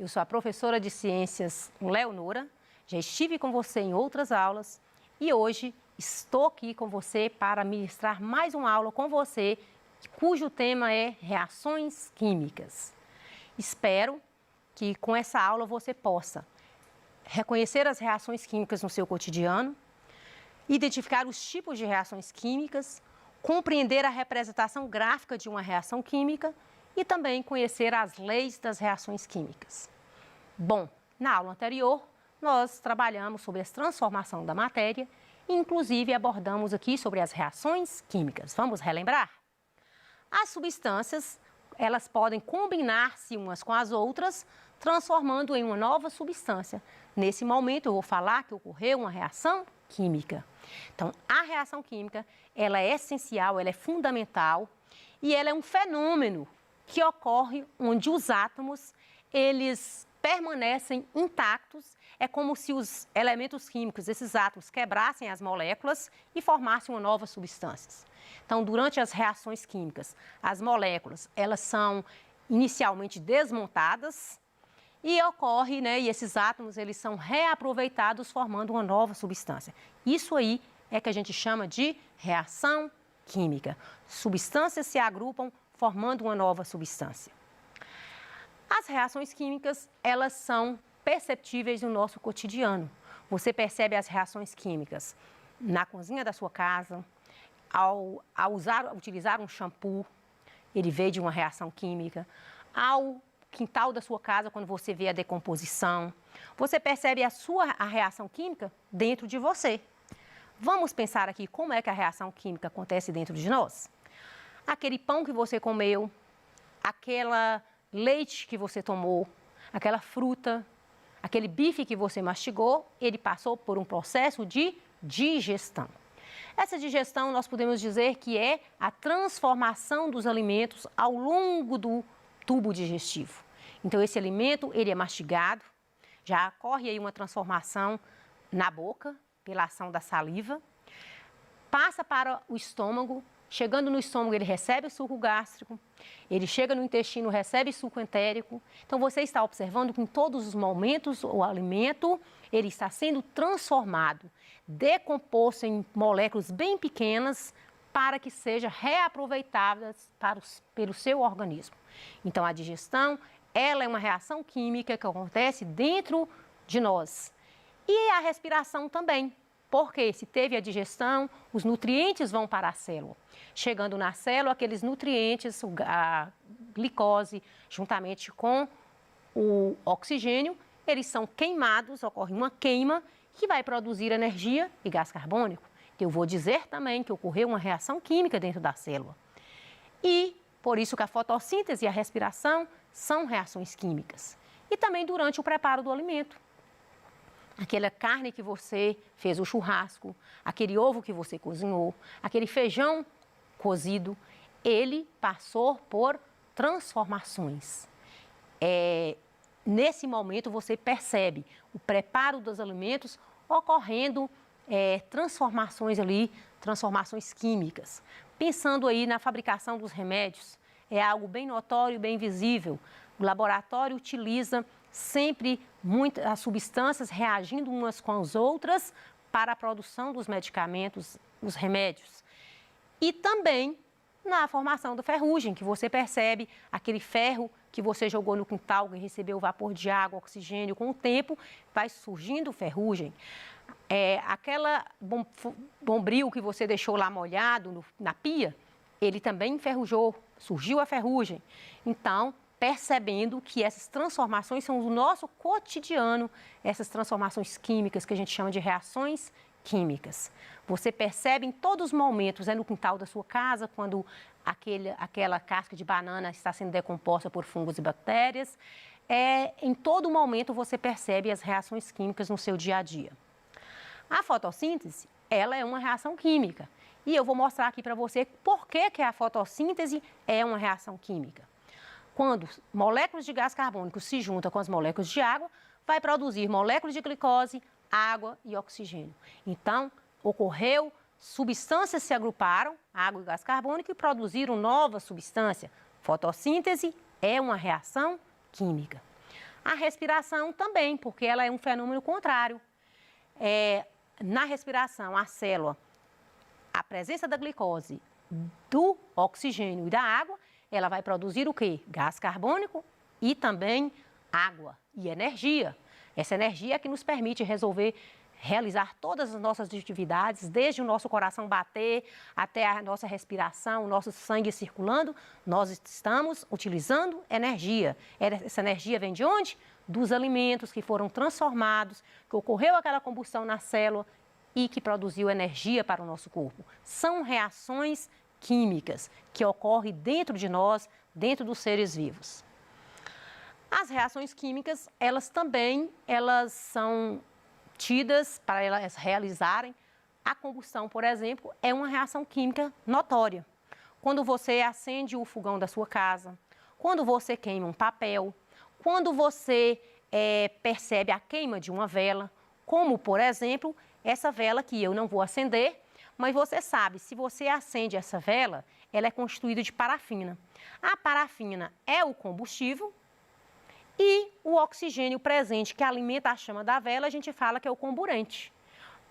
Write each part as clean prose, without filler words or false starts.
Eu sou a professora de Ciências Leonora, já estive com você em outras aulas e hoje estou aqui com você para ministrar mais uma aula com você, cujo tema é reações químicas. Espero que com essa aula você possa reconhecer as reações químicas no seu cotidiano, identificar os tipos de reações químicas, compreender a representação gráfica de uma reação química e também conhecer as leis das reações químicas. Bom, na aula anterior, nós trabalhamos sobre a transformação da matéria e, inclusive, abordamos aqui sobre as reações químicas. Vamos relembrar? As substâncias, elas podem combinar-se umas com as outras, transformando em uma nova substância. Nesse momento, eu vou falar que ocorreu uma reação química. Então, a reação química, ela é essencial, ela é fundamental e ela é um fenômeno que ocorre onde os átomos, eles permanecem intactos. É como se os elementos químicos, esses átomos, quebrassem as moléculas e formassem uma nova substância. Então, durante as reações químicas, as moléculas, elas são inicialmente desmontadas e ocorre, e esses átomos, eles são reaproveitados formando uma nova substância. Isso aí é que a gente chama de reação química. Substâncias se agrupam formando uma nova substância. As reações químicas, elas são perceptíveis no nosso cotidiano. Você percebe as reações químicas na cozinha da sua casa, ao utilizar um shampoo, ele veio de uma reação química, ao quintal da sua casa, quando você vê a decomposição. Você percebe a reação química dentro de você. Vamos pensar aqui como é que a reação química acontece dentro de nós? Aquele pão que você comeu, aquela leite que você tomou, aquela fruta, aquele bife que você mastigou, ele passou por um processo de digestão. Essa digestão nós podemos dizer que é a transformação dos alimentos ao longo do tubo digestivo. Então esse alimento, ele é mastigado, já ocorre aí uma transformação na boca pela ação da saliva, passa para o estômago. Chegando no estômago, ele recebe o suco gástrico, ele chega no intestino, recebe suco entérico. Então, você está observando que em todos os momentos o alimento, ele está sendo transformado, decomposto em moléculas bem pequenas para que sejam reaproveitadas pelo seu organismo. Então, a digestão, ela é uma reação química que acontece dentro de nós. E a respiração também. Porque se teve a digestão, os nutrientes vão para a célula. Chegando na célula, aqueles nutrientes, a glicose, juntamente com o oxigênio, eles são queimados, ocorre uma queima que vai produzir energia e gás carbônico. Eu vou dizer também que ocorreu uma reação química dentro da célula. E por isso que a fotossíntese e a respiração são reações químicas. E também durante o preparo do alimento. Aquela carne que você fez o churrasco, aquele ovo que você cozinhou, aquele feijão cozido, ele passou por transformações. Nesse momento você percebe o preparo dos alimentos ocorrendo transformações ali, transformações químicas. Pensando aí na fabricação dos remédios, é algo bem notório e bem visível. O laboratório utiliza sempre as substâncias reagindo umas com as outras para a produção dos medicamentos, os remédios. E também na formação da ferrugem, que você percebe aquele ferro que você jogou no quintal, que recebeu vapor de água, oxigênio, com o tempo vai surgindo ferrugem. Aquela bombril que você deixou lá molhado na pia, ele também enferrujou, surgiu a ferrugem. Então, percebendo que essas transformações são do nosso cotidiano, essas transformações químicas que a gente chama de reações químicas. Você percebe em todos os momentos, no quintal da sua casa, quando aquela casca de banana está sendo decomposta por fungos e bactérias, em todo momento você percebe as reações químicas no seu dia a dia. A fotossíntese, ela é uma reação química. E eu vou mostrar aqui para você por que a fotossíntese é uma reação química. Quando moléculas de gás carbônico se juntam com as moléculas de água, vai produzir moléculas de glicose, água e oxigênio. Então, ocorreu, substâncias se agruparam, água e gás carbônico, e produziram nova substância. Fotossíntese é uma reação química. A respiração também, porque ela é um fenômeno contrário. Na respiração, a célula, a presença da glicose, do oxigênio e da água, ela vai produzir o quê? Gás carbônico e também água e energia. Essa energia é que nos permite realizar todas as nossas atividades, desde o nosso coração bater até a nossa respiração, o nosso sangue circulando, nós estamos utilizando energia. Essa energia vem de onde? Dos alimentos que foram transformados, que ocorreu aquela combustão na célula e que produziu energia para o nosso corpo. São reações químicas que ocorrem dentro de nós, dentro dos seres vivos. As reações químicas, elas são tidas para elas realizarem. A combustão, por exemplo, é uma reação química notória. Quando você acende o fogão da sua casa, quando você queima um papel, quando você percebe a queima de uma vela, como, por exemplo, essa vela que eu não vou acender, mas você sabe, se você acende essa vela, ela é constituída de parafina. A parafina é o combustível e o oxigênio presente que alimenta a chama da vela, a gente fala que é o comburente.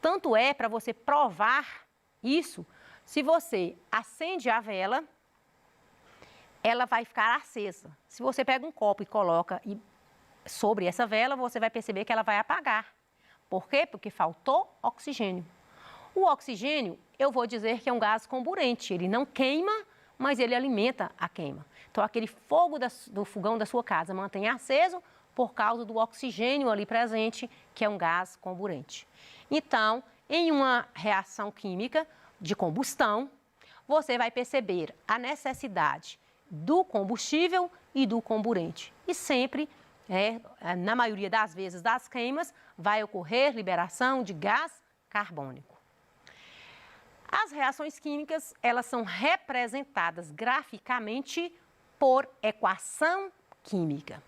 Tanto é para você provar isso, se você acende a vela, ela vai ficar acesa. Se você pega um copo e coloca sobre essa vela, você vai perceber que ela vai apagar. Por quê? Porque faltou oxigênio. O oxigênio, eu vou dizer que é um gás comburente. Ele não queima, mas ele alimenta a queima. Então, aquele fogo do fogão da sua casa mantém aceso por causa do oxigênio ali presente, que é um gás comburente. Então, em uma reação química de combustão, você vai perceber a necessidade do combustível e do comburente. E sempre, na maioria das vezes das queimas, vai ocorrer liberação de gás carbônico. As reações químicas, elas são representadas graficamente por equação química.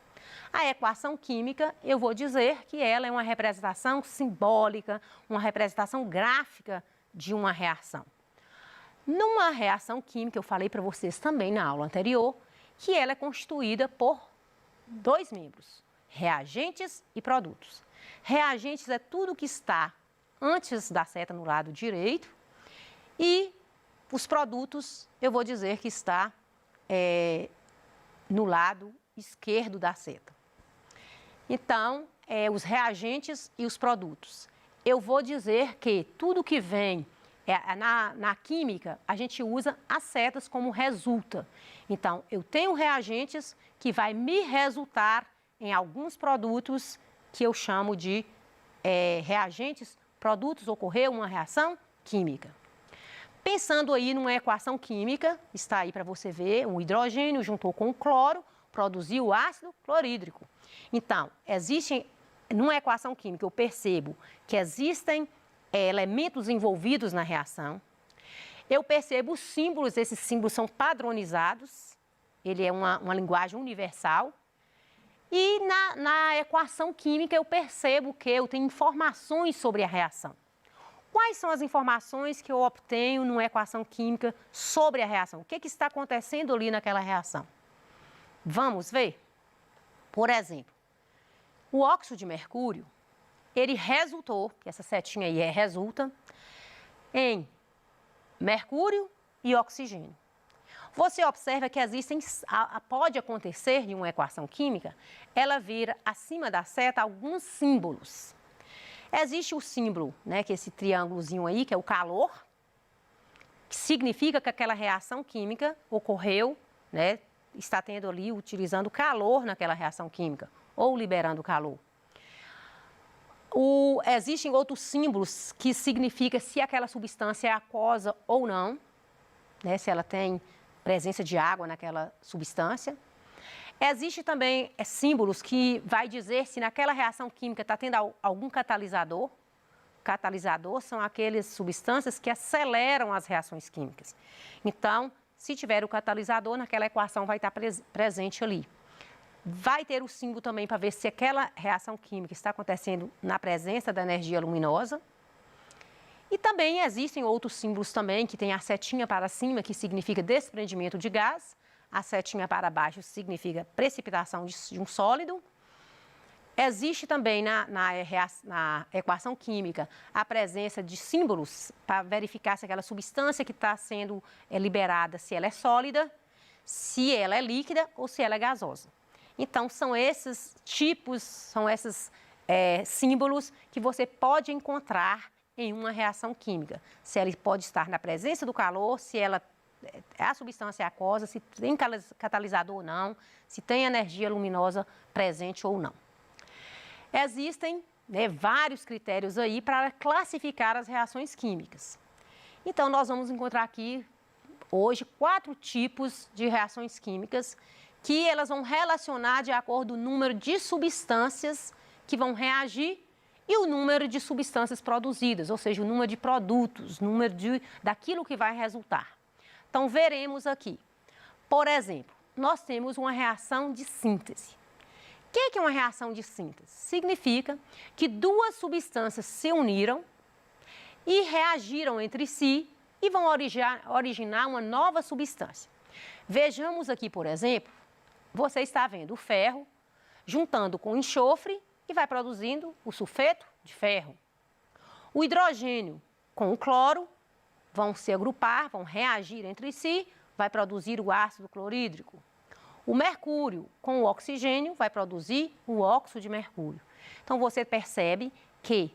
A equação química, eu vou dizer que ela é uma representação simbólica, uma representação gráfica de uma reação. Numa reação química, eu falei para vocês também na aula anterior, que ela é constituída por dois membros, reagentes e produtos. Reagentes é tudo que está antes da seta no lado direito e os produtos, eu vou dizer que está no lado esquerdo da seta. Então, os reagentes e os produtos. Eu vou dizer que tudo que vem na química, a gente usa as setas como resulta. Então, eu tenho reagentes que vai me resultar em alguns produtos que eu chamo de reagentes, produtos, ocorreu uma reação química. Pensando aí numa equação química, está aí para você ver, um hidrogênio juntou com o cloro, produziu o ácido clorídrico. Então, numa equação química, eu percebo que existem elementos envolvidos na reação. Eu percebo os símbolos, esses símbolos são padronizados, ele é uma linguagem universal. E na equação química eu percebo que eu tenho informações sobre a reação. Quais são as informações que eu obtenho numa equação química sobre a reação? O que está acontecendo ali naquela reação? Vamos ver? Por exemplo, o óxido de mercúrio, ele resultou, que essa setinha aí resulta, em mercúrio e oxigênio. Você observa que pode acontecer em uma equação química, ela vir acima da seta alguns símbolos. Existe o símbolo, que é esse triângulozinho aí, que é o calor, que significa que aquela reação química ocorreu, está tendo ali, utilizando calor naquela reação química, ou liberando calor. Existem outros símbolos que significam se aquela substância é aquosa ou não, se ela tem presença de água naquela substância. Existem também símbolos que vai dizer se naquela reação química está tendo algum catalisador. Catalisador são aquelas substâncias que aceleram as reações químicas. Então, se tiver o catalisador, naquela equação vai estar presente ali. Vai ter o símbolo também para ver se aquela reação química está acontecendo na presença da energia luminosa. E também existem outros símbolos também, que tem a setinha para cima, que significa desprendimento de gás. A setinha para baixo significa precipitação de um sólido. Existe também na equação química a presença de símbolos para verificar se aquela substância que está sendo liberada, se ela é sólida, se ela é líquida ou se ela é gasosa. Então, são esses tipos, são esses símbolos que você pode encontrar em uma reação química. Se ela pode estar na presença do calor, se ela a substância é aquosa, se tem catalisador ou não, se tem energia luminosa presente ou não. Existem vários critérios aí para classificar as reações químicas. Então, nós vamos encontrar aqui, hoje, 4 tipos de reações químicas que elas vão relacionar de acordo com o número de substâncias que vão reagir e o número de substâncias produzidas, ou seja, o número de produtos, o número daquilo que vai resultar. Então, veremos aqui. Por exemplo, nós temos uma reação de síntese. O que é uma reação de síntese? Significa que 2 substâncias se uniram e reagiram entre si e vão originar uma nova substância. Vejamos aqui, por exemplo, você está vendo o ferro juntando com o enxofre e vai produzindo o sulfeto de ferro. O hidrogênio com o cloro vão se agrupar, vão reagir entre si, vai produzir o ácido clorídrico. O mercúrio com o oxigênio vai produzir o óxido de mercúrio. Então, você percebe que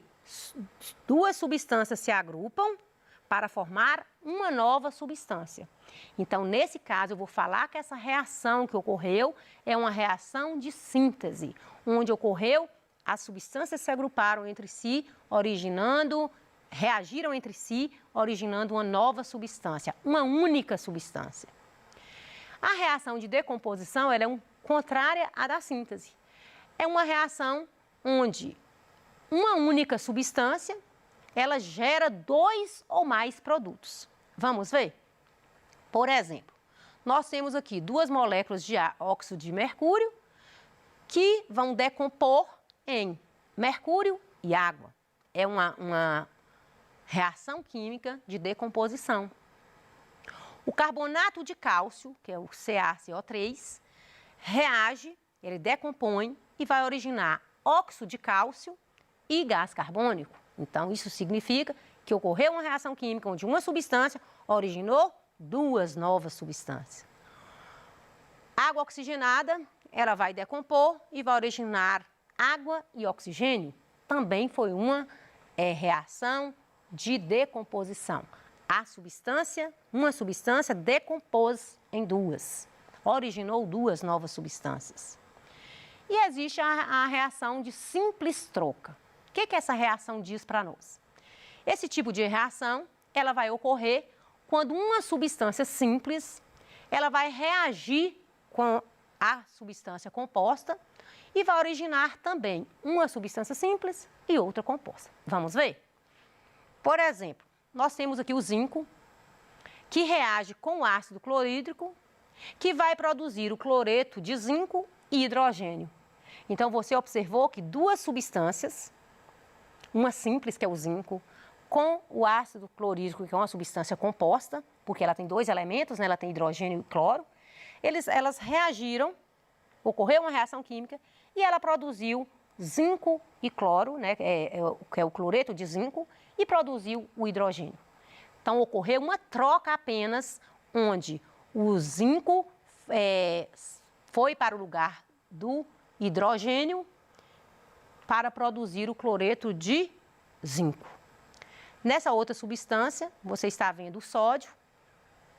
2 substâncias se agrupam para formar uma nova substância. Então, nesse caso, eu vou falar que essa reação que ocorreu é uma reação de síntese, onde ocorreu, as substâncias se agruparam entre si, reagiram entre si, originando uma nova substância, uma única substância. A reação de decomposição ela é contrária à da síntese. É uma reação onde uma única substância ela gera 2 ou mais produtos. Vamos ver? Por exemplo, nós temos aqui 2 moléculas de óxido de mercúrio que vão decompor em mercúrio e água. É uma reação química de decomposição. O carbonato de cálcio, que é o CaCO3, reage, ele decompõe e vai originar óxido de cálcio e gás carbônico. Então, isso significa que ocorreu uma reação química onde uma substância originou 2 novas substâncias. Água oxigenada, ela vai decompor e vai originar água e oxigênio. Também foi uma reação de decomposição. Uma substância decompôs em 2, originou 2 novas substâncias. E existe a reação de simples troca. O que essa reação diz para nós? Esse tipo de reação, ela vai ocorrer quando uma substância simples, ela vai reagir com a substância composta e vai originar também uma substância simples e outra composta. Vamos ver? Por exemplo, nós temos aqui o zinco, que reage com o ácido clorídrico, que vai produzir o cloreto de zinco e hidrogênio. Então, você observou que 2 substâncias, uma simples, que é o zinco, com o ácido clorídrico, que é uma substância composta, porque ela tem 2 elementos, né? Ela tem hidrogênio e cloro, elas reagiram, ocorreu uma reação química e ela produziu zinco e cloro, né? Que é o cloreto de zinco, e produziu o hidrogênio. Então, ocorreu uma troca apenas, onde o zinco foi para o lugar do hidrogênio para produzir o cloreto de zinco. Nessa outra substância, você está vendo o sódio,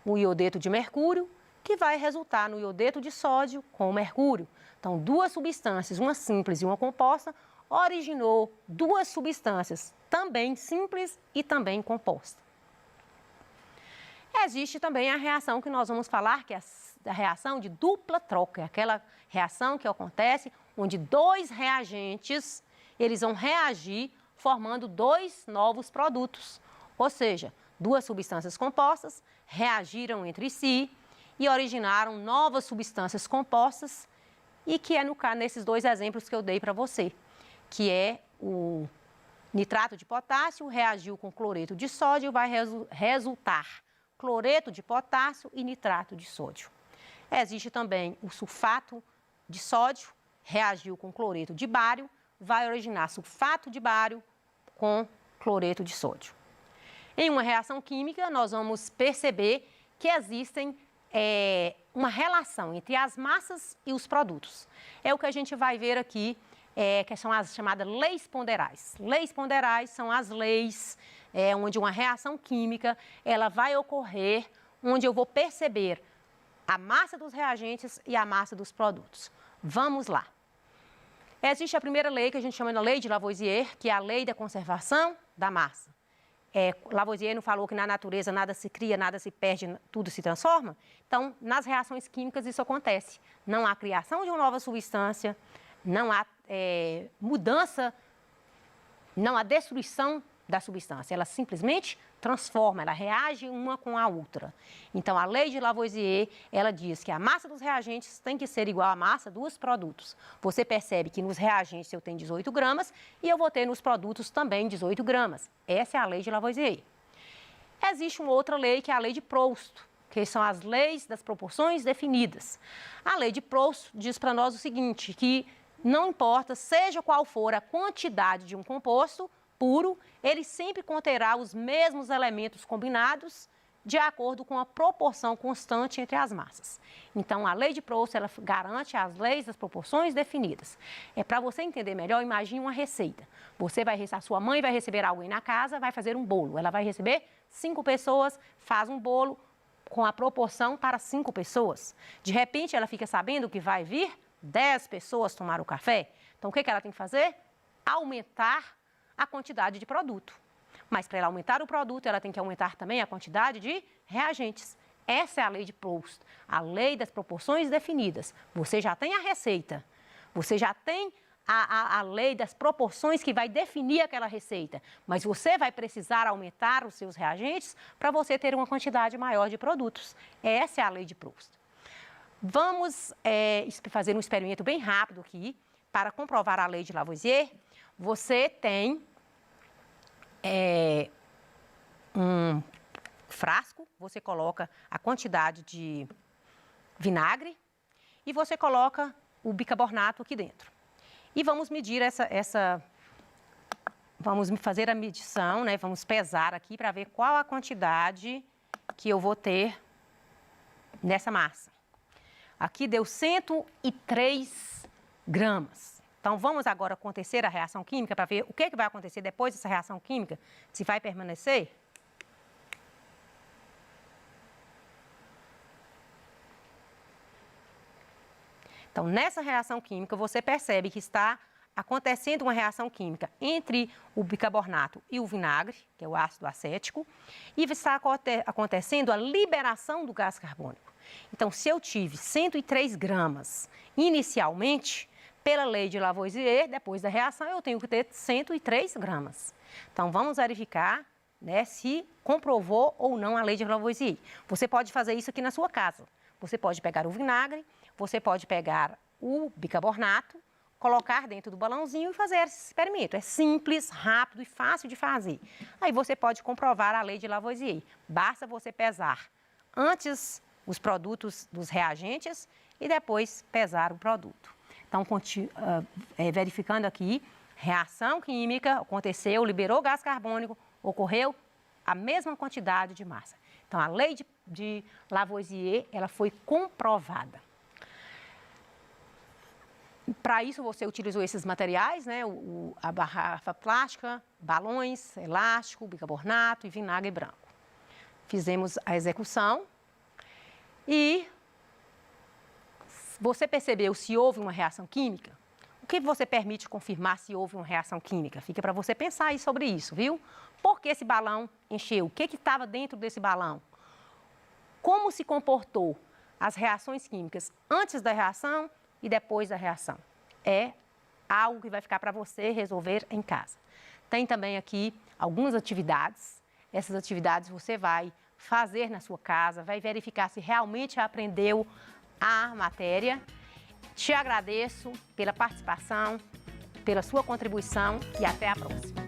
o iodeto de mercúrio, que vai resultar no iodeto de sódio com o mercúrio. Então, 2 substâncias, uma simples e uma composta, originou 2 substâncias, também simples e também composta. Existe também a reação que nós vamos falar, que é a reação de dupla troca. É aquela reação que acontece onde 2 reagentes, eles vão reagir formando 2 novos produtos. Ou seja, 2 substâncias compostas reagiram entre si e originaram novas substâncias compostas e que é nesses 2 exemplos que eu dei para você, que é o nitrato de potássio reagiu com cloreto de sódio, vai resultar cloreto de potássio e nitrato de sódio. Existe também o sulfato de sódio, reagiu com cloreto de bário, vai originar sulfato de bário com cloreto de sódio. Em uma reação química, nós vamos perceber que existem uma relação entre as massas e os produtos. É o que a gente vai ver aqui, que são as chamadas leis ponderais. Leis ponderais são as leis onde uma reação química ela vai ocorrer, onde eu vou perceber a massa dos reagentes e a massa dos produtos. Vamos lá. Existe a primeira lei que a gente chama de lei de Lavoisier, que é a lei da conservação da massa. Lavoisier não falou que na natureza nada se cria, nada se perde, tudo se transforma? Então, nas reações químicas isso acontece. Não há criação de uma nova substância, não há mudança, não há destruição da substância. Ela simplesmente transforma, ela reage uma com a outra. Então, a lei de Lavoisier, ela diz que a massa dos reagentes tem que ser igual à massa dos produtos. Você percebe que nos reagentes eu tenho 18 gramas e eu vou ter nos produtos também 18 gramas. Essa é a lei de Lavoisier. Existe uma outra lei que é a lei de Proust, que são as leis das proporções definidas. A lei de Proust diz para nós o seguinte, que não importa, seja qual for a quantidade de um composto puro, ele sempre conterá os mesmos elementos combinados de acordo com a proporção constante entre as massas. Então, a lei de Proust, ela garante as leis das proporções definidas. Para você entender melhor, imagine uma receita. A sua mãe vai receber alguém na casa, vai fazer um bolo. Ela vai receber 5 pessoas, faz um bolo com a proporção para 5 pessoas. De repente, ela fica sabendo que vai vir 10 pessoas tomar o café. Então, o que ela tem que fazer? Aumentar a quantidade de produto. Mas para ela aumentar o produto, ela tem que aumentar também a quantidade de reagentes. Essa é a lei de Proust, a lei das proporções definidas. Você já tem a receita, você já tem a lei das proporções que vai definir aquela receita, mas você vai precisar aumentar os seus reagentes para você ter uma quantidade maior de produtos. Essa é a lei de Proust. Vamos fazer um experimento bem rápido aqui para comprovar a lei de Lavoisier. Você tem um frasco, você coloca a quantidade de vinagre e você coloca o bicarbonato aqui dentro. E vamos medir vamos fazer a medição, né? Vamos pesar aqui para ver qual a quantidade que eu vou ter nessa massa. Aqui deu 103 gramas. Então, vamos agora acontecer a reação química para ver o que vai acontecer depois dessa reação química, se vai permanecer. Então, nessa reação química, você percebe que está acontecendo uma reação química entre o bicarbonato e o vinagre, que é o ácido acético, e está acontecendo a liberação do gás carbônico. Então, se eu tive 103 gramas inicialmente, pela lei de Lavoisier, depois da reação, eu tenho que ter 103 gramas. Então, vamos verificar, né, se comprovou ou não a lei de Lavoisier. Você pode fazer isso aqui na sua casa. Você pode pegar o vinagre, você pode pegar o bicarbonato, colocar dentro do balãozinho e fazer esse experimento. É simples, rápido e fácil de fazer. Aí você pode comprovar a lei de Lavoisier. Basta você pesar antes os produtos dos reagentes e depois pesar o produto. Então, verificando aqui, reação química aconteceu, liberou gás carbônico, ocorreu a mesma quantidade de massa. Então, a lei de Lavoisier, ela foi comprovada. Para isso, você utilizou esses materiais, né? A garrafa plástica, balões, elástico, bicarbonato e vinagre branco. Fizemos a execução e você percebeu se houve uma reação química? O que você permite confirmar se houve uma reação química? Fica para você pensar aí sobre isso, viu? Por que esse balão encheu? O que estava dentro desse balão? Como se comportou as reações químicas antes da reação e depois da reação? É algo que vai ficar para você resolver em casa. Tem também aqui algumas atividades. Essas atividades você vai fazer na sua casa, vai verificar se realmente aprendeu a matéria. Te agradeço pela participação, pela sua contribuição e até a próxima.